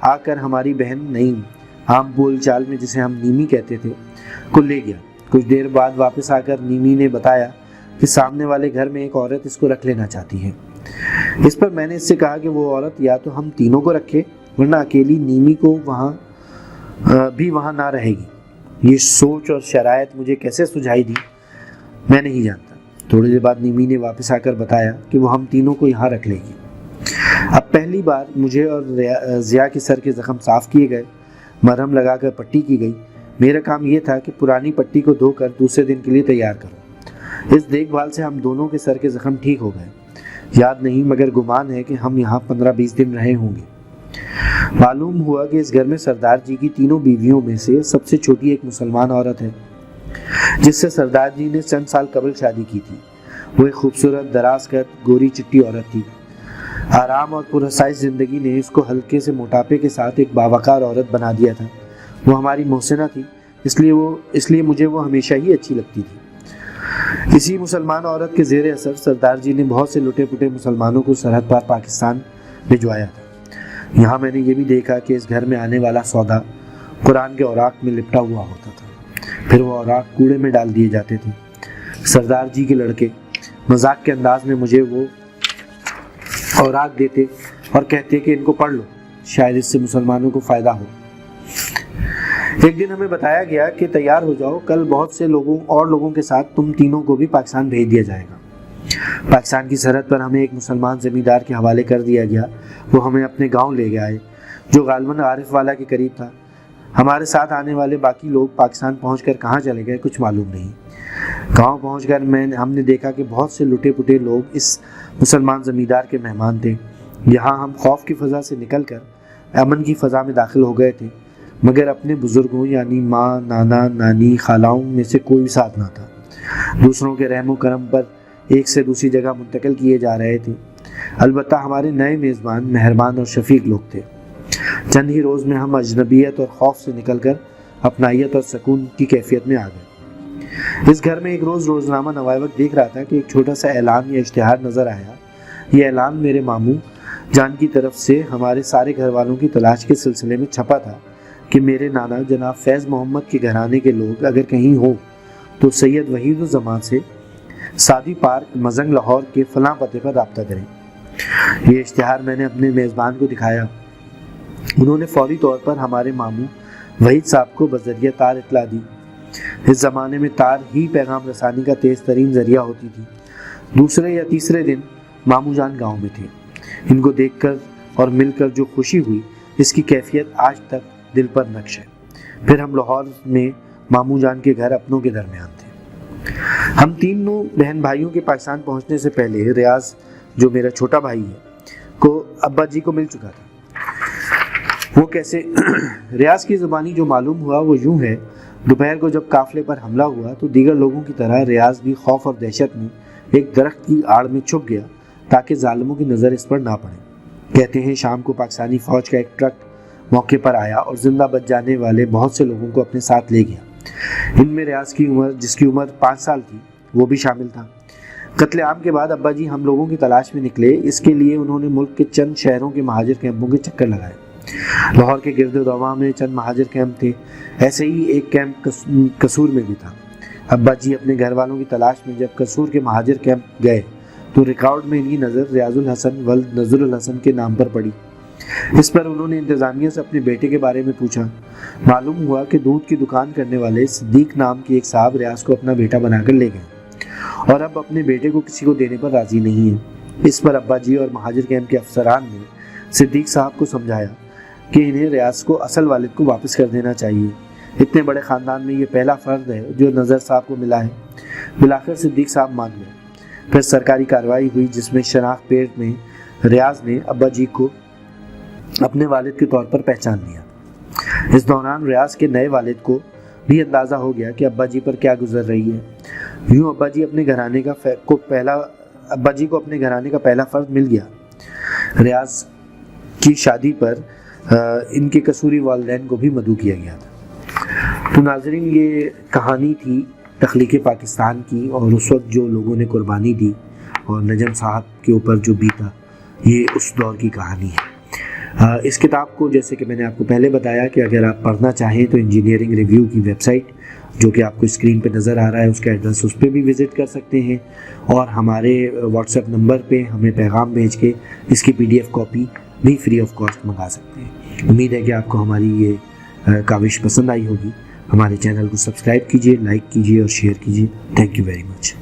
آ کر ہماری بہن نعیم، عام بول چال میں جسے ہم نیمی کہتے تھے، کو لے گیا۔ کچھ دیر بعد واپس آ کر نیمی نے بتایا کہ سامنے والے گھر میں ایک عورت اس کو رکھ لینا چاہتی ہے۔ اس پر میں نے اس سے کہا کہ وہ عورت یا تو ہم تینوں کو رکھے، ورنہ اکیلی نیمی کو وہاں نہ رہے گی۔ یہ سوچ اور شرائط مجھے کیسے سجھائی دی میں نہیں جانتا۔ تھوڑی دیر بعد نیمی نے واپس آ کر بتایا کہ وہ ہم تینوں کو یہاں رکھ لے گی۔ اب پہلی بار مجھے اور ضیاء کے سر کے زخم صاف کیے گئے، مرہم لگا کر پٹی کی گئی۔ میرا کام یہ تھا کہ پرانی پٹی کو دھو کر دوسرے دن کے لیے تیار کروں۔ اس دیکھ بھال سے ہم دونوں کے سر کے زخم ٹھیک ہو گئے۔ یاد نہیں مگر گمان ہے کہ ہم یہاں 15-20 دن رہے ہوں گے۔ معلوم ہوا کہ اس گھر میں سردار جی کی تینوں بیویوں میں سے سب سے چھوٹی ایک مسلمان عورت ہے، جس سے سردار جی نے چند سال قبل شادی کی تھی۔ وہ ایک خوبصورت دراز قد گوری چٹی عورت تھی۔ آرام اور پرآسائش زندگی نے اس کو ہلکے سے موٹاپے کے ساتھ ایک باوقار عورت بنا دیا تھا۔ وہ ہماری محسنہ تھی، اس لیے مجھے وہ ہمیشہ ہی اچھی لگتی تھی۔ اسی مسلمان عورت کے زیر اثر سردار جی نے بہت سے لٹے پٹے مسلمانوں کو سرحد پار پاکستان بھجوایا تھا۔ یہاں میں نے یہ بھی دیکھا کہ اس گھر میں آنے والا سودا قرآن کے اوراق میں لپٹا ہوا ہوتا تھا، پھر وہ اوراق کوڑے میں ڈال دیے جاتے تھے۔ سردار جی کے لڑکے مذاق کے انداز میں مجھے وہ اوراق دیتے اور کہتے کہ ان کو پڑھ لو، شاید اس سے مسلمانوں کو فائدہ ہو۔ ایک دن ہمیں بتایا گیا کہ تیار ہو جاؤ، کل بہت سے لوگوں کے ساتھ تم تینوں کو بھی پاکستان بھیج دیا جائے گا۔ پاکستان کی سرحد پر ہمیں ایک مسلمان زمیندار کے حوالے کر دیا گیا۔ وہ ہمیں اپنے گاؤں لے گئے، جو غالباً عارف والا کے قریب تھا۔ ہمارے ساتھ آنے والے باقی لوگ پاکستان پہنچ کر کہاں چلے گئے کچھ معلوم نہیں۔ گاؤں پہنچ کر ہم نے دیکھا کہ بہت سے لٹے پٹے لوگ اس مسلمان زمیندار کے مہمان تھے۔ یہاں ہم خوف کی فضا سے نکل کر امن کی فضا میں داخل ہو گئے تھے، مگر اپنے بزرگوں یعنی ماں، نانا، نانی، خالاؤں میں سے کوئی ساتھ نہ تھا۔ دوسروں کے رحم و کرم پر ایک سے دوسری جگہ منتقل کیے جا رہے تھے۔ البتہ ہمارے نئے میزبان مہربان اور شفیق لوگ تھے۔ چند ہی روز میں ہم اجنبیت اور خوف سے نکل کر اپنائیت اور سکون کی کیفیت میں آ گئے۔ اس گھر میں ایک روزنامہ نوائے وقت دیکھ رہا تھا کہ ایک چھوٹا سا اعلان یا اشتہار نظر آیا۔ یہ اعلان میرے ماموں جان کی طرف سے ہمارے سارے گھر والوں کی تلاش کے سلسلے میں چھپا تھا کہ میرے نانا جناب فیض محمد کے گھرانے کے لوگ اگر کہیں ہوں تو سید وحید الزمان سے سادی پارک مزنگ لاہور کے فلاں پتے پر رابطہ کریں۔ یہ اشتہار میں نے اپنے میزبان کو دکھایا۔ انہوں نے فوری طور پر ہمارے ماموں وحید صاحب کو بذریعہ تار اطلاع دی۔ اس زمانے میں تار ہی پیغام رسانی کا تیز ترین ذریعہ ہوتی تھی۔ دوسرے یا تیسرے دن ماموں جان گاؤں میں تھے۔ ان کو دیکھ کر اور مل کر جو خوشی ہوئی، اس کی کیفیت آج تک دل پر نقش ہے۔ پھر ہم لاہور میں ماموں جان کے گھر اپنوں کے درمیان تھے۔ ہم تینوں بہن بھائیوں کے پاکستان پہنچنے سے پہلے ریاض، جو میرا چھوٹا بھائی ہے، کو ابا جی کو مل چکا تھا۔ وہ کیسے؟ ریاض کی زبانی جو معلوم ہوا وہ یوں ہے: دوپہر کو جب قافلے پر حملہ ہوا تو دیگر لوگوں کی طرح ریاض بھی خوف اور دہشت میں ایک درخت کی آڑ میں چھپ گیا تاکہ ظالموں کی نظر اس پر نہ پڑے۔ کہتے ہیں شام کو پاکستانی فوج کا ایک ٹرک موقع پر آیا اور زندہ بچ جانے والے بہت سے لوگوں کو اپنے ساتھ لے گیا۔ ان میں ریاض کی عمر، جس کی عمر 5 سال تھی، وہ بھی شامل تھا۔ قتل عام کے بعد ابا جی ہم لوگوں کی تلاش میں نکلے۔ اس کے لیے انہوں نے ملک کے چند شہروں کے مہاجر کیمپوں کے چکر لگائے۔ لاہور کے گرد و دواں میں چند مہاجر کیمپ تھے، ایسے ہی ایک کیمپ قصور میں بھی تھا۔ ابا جی اپنے گھر والوں کی تلاش میں جب قصور کے مہاجر کیمپ گئے تو ریکارڈ میں ان کی نظر ریاض الحسن ولد نظر الحسن کے نام پر پڑی۔ اس پر انہوں نے انتظامیہ سے اپنے بیٹے کے بارے میں پوچھا۔ معلوم ہوا کہ دودھ کی دکان کرنے والے صدیق نام کے ایک صاحب ریاض کو اپنا بیٹا بنا کر لے گئے اور اب اپنے بیٹے کو کسی کو دینے پر راضی نہیں ہے۔ اس پر ابا جی اور مہاجر کیمپ کے افسران نے صدیق صاحب کو سمجھایا کہ انہیں ریاض کو اصل والد کو واپس کر دینا چاہیے۔ اتنے بڑے خاندان میں یہ پہلا فرد ہے جو نظر صاحب کو ملا ہے۔ بالآخر صدیق صاحب مان گئے۔ پھر سرکاری کارروائی ہوئی جس میں شناخت پیٹ میں ریاض نے ابا جی کو اپنے والد کے طور پر پہچان لیا۔ اس دوران ریاض کے نئے والد کو بھی اندازہ ہو گیا کہ ابا جی پر کیا گزر رہی ہے۔ یوں ابا جی کو اپنے گھرانے کا پہلا فرد مل گیا۔ ریاض کی شادی پر ان کے قصوری والدین کو بھی مدعو کیا گیا تھا۔ تو ناظرین، یہ کہانی تھی تخلیق پاکستان کی، اور اس وقت جو لوگوں نے قربانی دی اور نجم صاحب کے اوپر جو بیتا، یہ اس دور کی کہانی ہے۔ اس کتاب کو جیسے کہ میں نے آپ کو پہلے بتایا کہ اگر آپ پڑھنا چاہیں تو انجینئرنگ ریویو کی ویب سائٹ جو کہ آپ کو اسکرین پہ نظر آ رہا ہے اس کا ایڈریس، اس پہ بھی وزٹ کر سکتے ہیں، اور ہمارے واٹس ایپ نمبر پہ ہمیں پیغام بھیج کے اس کی PDF کاپی بھی فری آف کاسٹ منگا سکتے ہیں۔ امید ہے کہ آپ کو ہماری یہ کاوش پسند آئی ہوگی۔ ہمارے چینل کو سبسکرائب کیجیے، لائک کیجیے اور شیئر کیجیے۔ Thank you very much.